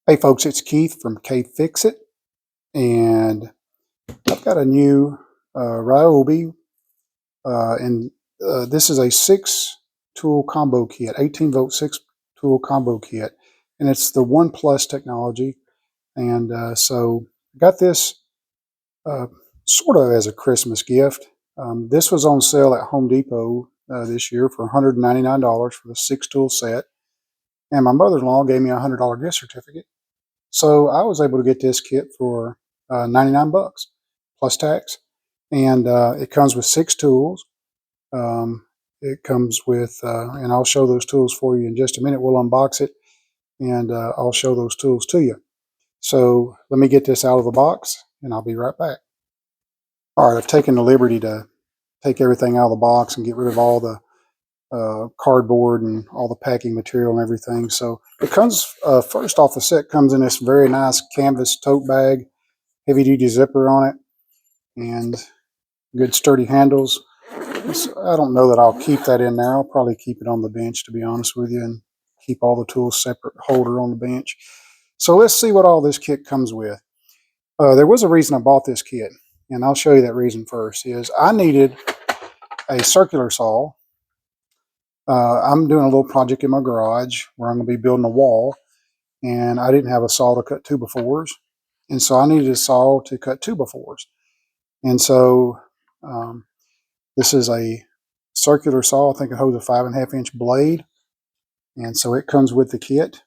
Hey folks, it's Keith from K Fix It, and I've got a new Ryobi, and this is a 6 tool combo kit, 18-volt 6 tool combo kit, and it's the One Plus technology. And so I got this uh, sort of as a Christmas gift. This was on sale at Home Depot this year for $199 for the 6 tool set, and my mother-in-law gave me a $100 gift certificate. So I was able to get this kit for 99 bucks plus tax, and it comes with 6 tools. It comes with, and I'll show those tools for you in just a minute. We'll unbox it, and I'll show those tools to you. So let me get this out of the box, and I'll be right back. All right, I've taken the liberty to take everything out of the box and get rid of all the cardboard and all the packing material and everything. So it comes first off the set comes in this very nice canvas tote bag, heavy duty zipper on it, and good sturdy handles. I don't know that I'll keep that in there. I'll probably keep it on the bench, to be honest with you, and keep all the tools separate holder on the bench. So let's see what all this kit comes with. There was a reason I bought this kit, and I'll show you that reason first. Is I needed a circular saw. I'm doing a little project in my garage where I'm going to be building a wall, and I didn't have a saw to cut 2x4s, and so I needed a saw to cut 2x4s. And so this is a circular saw. I think it holds a 5.5-inch blade, and so it comes with the kit.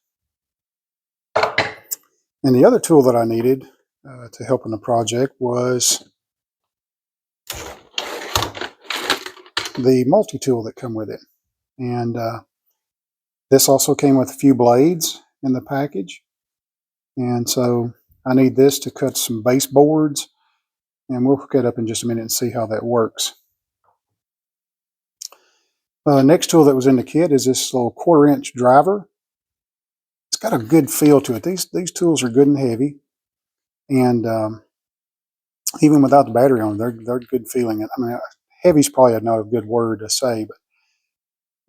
And the other tool that I needed to help in the project was the multi-tool that come with it. And this also came with a few blades in the package. And so I need this to cut some baseboards, and we'll hook it up in just a minute and see how that works. Next tool that was in the kit is this little 1/4-inch driver. It's got a good feel to it. These tools are good and heavy, and even without the battery on them, they're good feeling. I mean, heavy's probably not a good word to say, but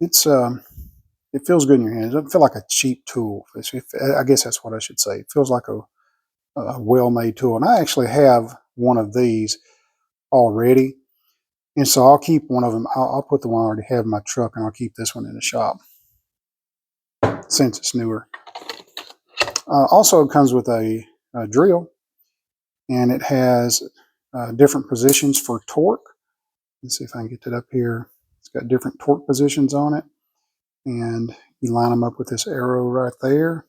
it's it feels good in your hands. It doesn't feel like a cheap tool. I guess that's what I should say. It feels like a well-made tool, and I actually have one of these already, and so I'll keep one of them. I'll put the one I already have in my truck, and I'll keep this one in the shop since it's newer. Also, it comes with a drill, and it has different positions for torque. Let's see if I can get that up here. It's got different torque positions on it, and you line them up with this arrow right there.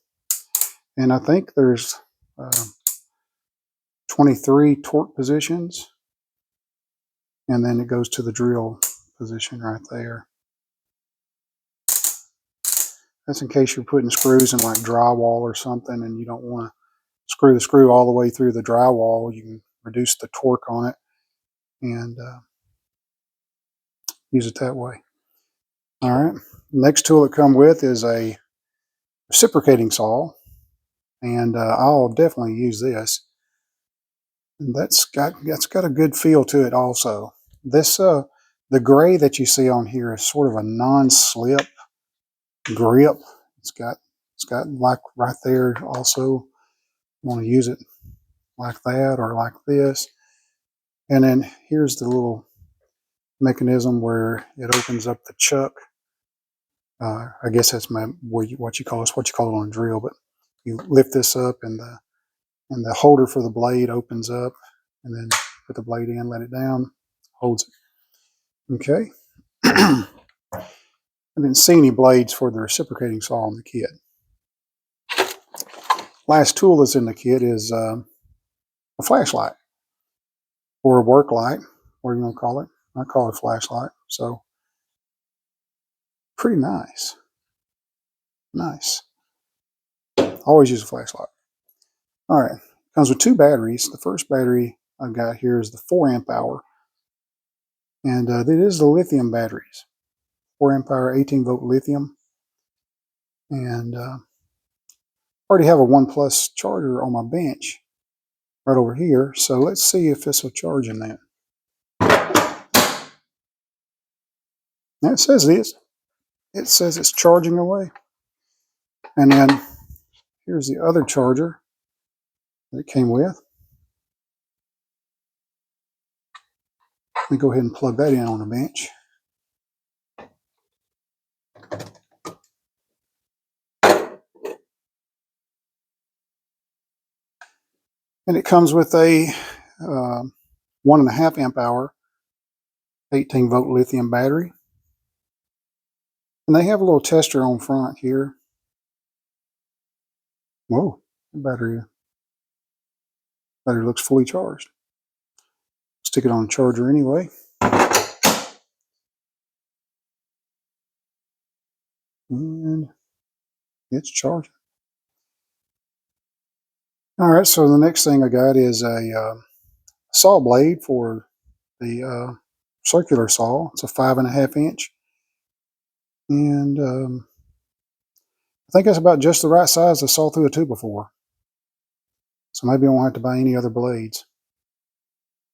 And I think there's 23 torque positions, and then it goes to the drill position right there. That's in case you're putting screws in like drywall or something, and you don't want to screw the screw all the way through the drywall. You can reduce the torque on it and use it that way. All right. Next tool that come with is a reciprocating saw, and I'll definitely use this. And that's got a good feel to it also. This the gray that you see on here is sort of a non-slip grip. It's got like right there also. You want to use it like that or like this. And then here's the little mechanism where it opens up the chuck. I guess that's what you call it on a drill, but you lift this up and the holder for the blade opens up, and then put the blade in, let it down, holds it. Okay. I didn't see any blades for the reciprocating saw in the kit. Last tool that's in the kit is a flashlight, or a work light, whatever you want to call it. I call it a flashlight. So pretty nice. Nice. Always use a flashlight. All right. Comes with 2 batteries. The first battery I've got here is the 4 amp hour. And it is the lithium batteries. 4 amp hour, 18-volt lithium. And I already have a One Plus charger on my bench right over here. So let's see if this will charge in that. Now it says this. It says it's charging away. And then here's the other charger that it came with. Let me go ahead and plug that in on the bench. And it comes with a 1.5 amp hour 18 volt lithium battery. And they have a little tester on front here. Whoa, the battery looks fully charged. Stick it on the charger anyway. And it's charging. All right, so the next thing I got is a saw blade for the circular saw. It's a 5.5 inch. And I think that's about just the right size to saw through a 2x4. So maybe I won't have to buy any other blades.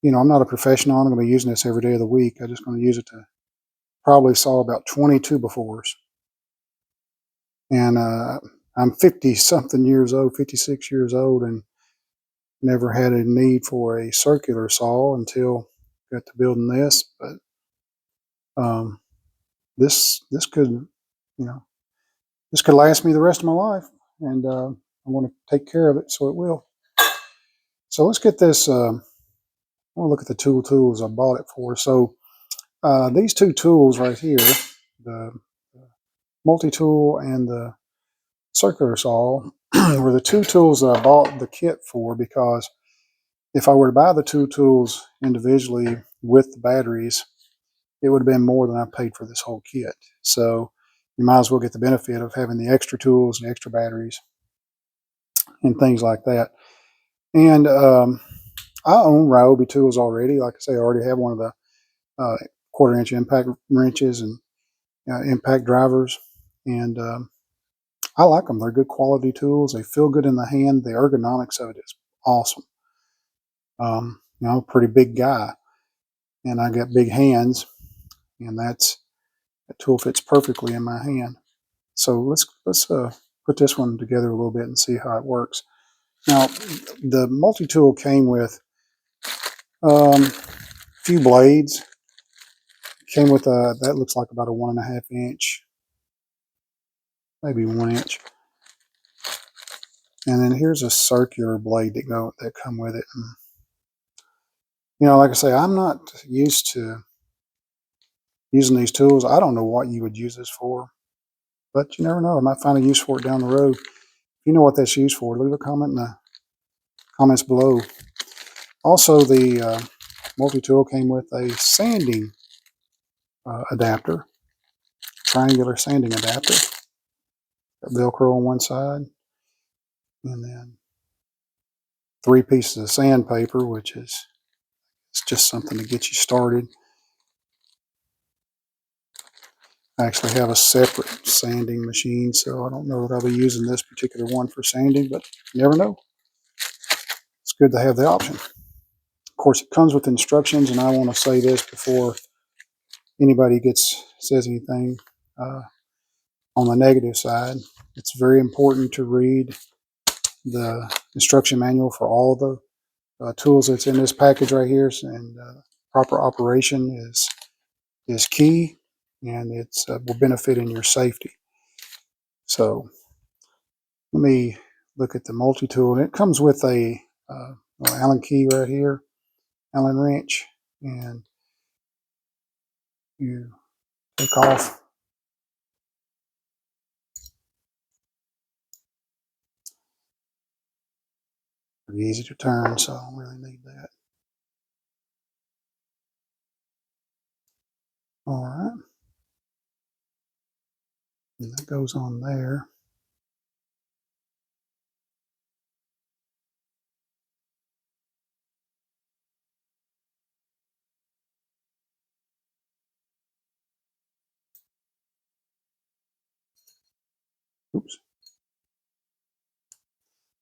You know, I'm not a professional. I'm going to be using this every day of the week. I'm just going to use it to probably saw about 20 2x4s. And I'm 50-something years old, 56 years old, and never had a need for a circular saw until I got to building this. But this could, this could last me the rest of my life, and I want to take care of it, so it will. So let's get this. I want to look at the tools I bought it for. So these two tools right here, the multi-tool and the circular saw, were the two tools that I bought the kit for, because if I were to buy the two tools individually with the batteries, it would have been more than I paid for this whole kit. So you might as well get the benefit of having the extra tools and extra batteries and things like that. And I own Ryobi tools already. Like I say, I already have one of the 1/4 inch impact wrenches and impact drivers. And I like them. They're good quality tools. They feel good in the hand. The ergonomics of it is awesome. I'm a pretty big guy, and I got big hands, and that tool fits perfectly in my hand. So let's put this one together a little bit and see how it works. Now, the multi-tool came with a few blades. Came with that looks like about a 1.5 inch, maybe 1 inch. And then here's a circular blade that come with it. And, like I say, I'm not used to using these tools. I don't know what you would use this for, but you never know. I might find a use for it down the road. If you know what that's used for, leave a comment in the comments below. Also, the multi-tool came with a sanding adapter, triangular sanding adapter. Got Velcro on one side, and then 3 pieces of sandpaper, which is it's just something to get you started. I actually have a separate sanding machine, so I don't know that I'll be using this particular one for sanding, but you never know. It's good to have the option. Of course, it comes with instructions, and I want to say this before anybody says anything on the negative side. It's very important to read the instruction manual for all the tools that's in this package right here, and proper operation is key, and it's will benefit in your safety. So let me look at the multi-tool, and it comes with a Allen key right here, Allen wrench, and you take off pretty easy to turn, so I don't really need that. All right, and that goes on there. Oops.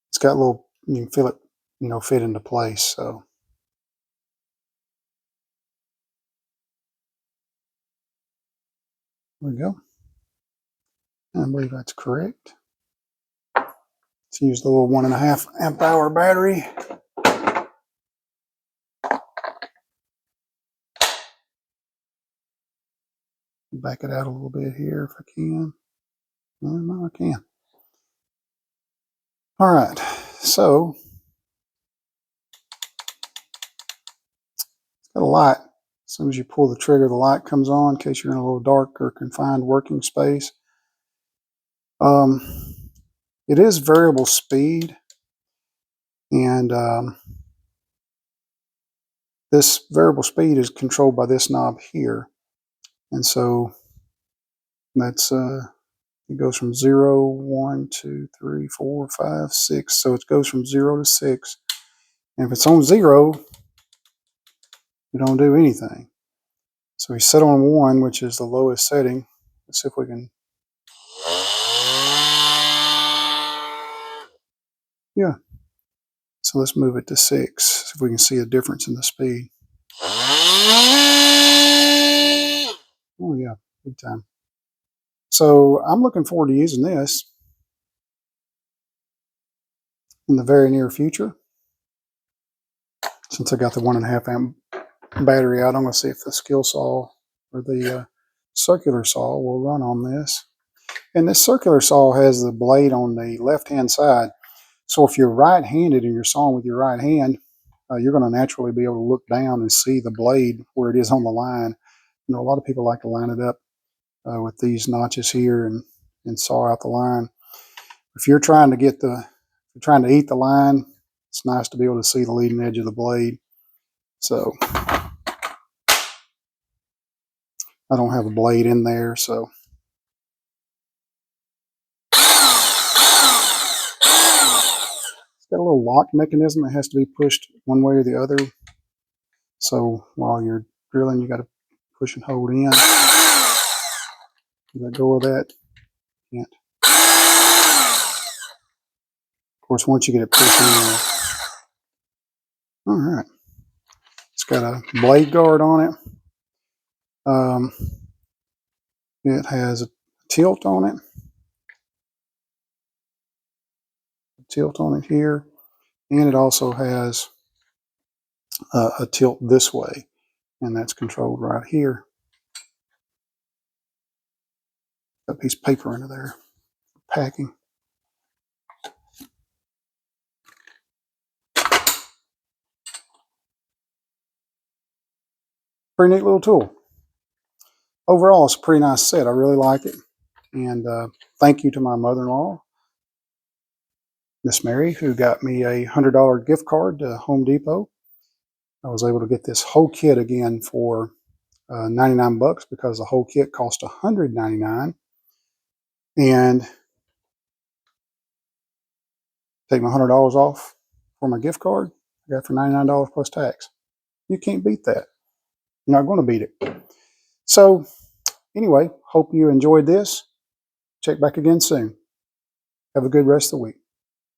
It's got a little, you can feel it, fit into place. So there we go. I believe that's correct. Let's use the little 1.5 amp hour battery. Back it out a little bit here if I can. No, I can. All right, so it's got a light. As soon as you pull the trigger, the light comes on in case you're in a little dark or confined working space. It is variable speed, and this variable speed is controlled by this knob here. And so that's it goes from 0, 1, 2, 3, 4, 5, 6. So it goes from 0 to 6. And if it's on 0, you don't do anything. So we set on 1, which is the lowest setting. Let's see if we can. Yeah. So let's move it to 6. See if we can see a difference in the speed. Oh yeah, big time. So I'm looking forward to using this in the very near future. Since I got the 1.5 amp battery out, I'm going to see if the skill saw or the circular saw will run on this. And this circular saw has the blade on the left-hand side. So if you're right-handed and you're sawing with your right hand, you're going to naturally be able to look down and see the blade where it is on the line. You know, a lot of people like to line it up with these notches here and saw out the line. If you're trying to eat the line, it's nice to be able to see the leading edge of the blade. So I don't have a blade in there, so it's got a little lock mechanism that has to be pushed one way or the other. So while you're drilling, you got to push and hold in. Let go of that. Can't. Of course, once you get it pushed in, all right. It's got a blade guard on it. It has a tilt on it. Tilt on it here, and it also has a tilt this way, and that's controlled right here. Got a piece of paper under there, packing. Pretty neat little tool. Overall, it's a pretty nice set. I really like it, and thank you to my mother-in-law, Miss Mary, who got me a $100 gift card to Home Depot. I was able to get this whole kit again for 99 bucks because the whole kit cost $199. And take my $100 off for my gift card. I got it for $99 plus tax. You can't beat that. You're not going to beat it. So anyway, hope you enjoyed this. Check back again soon. Have a good rest of the week.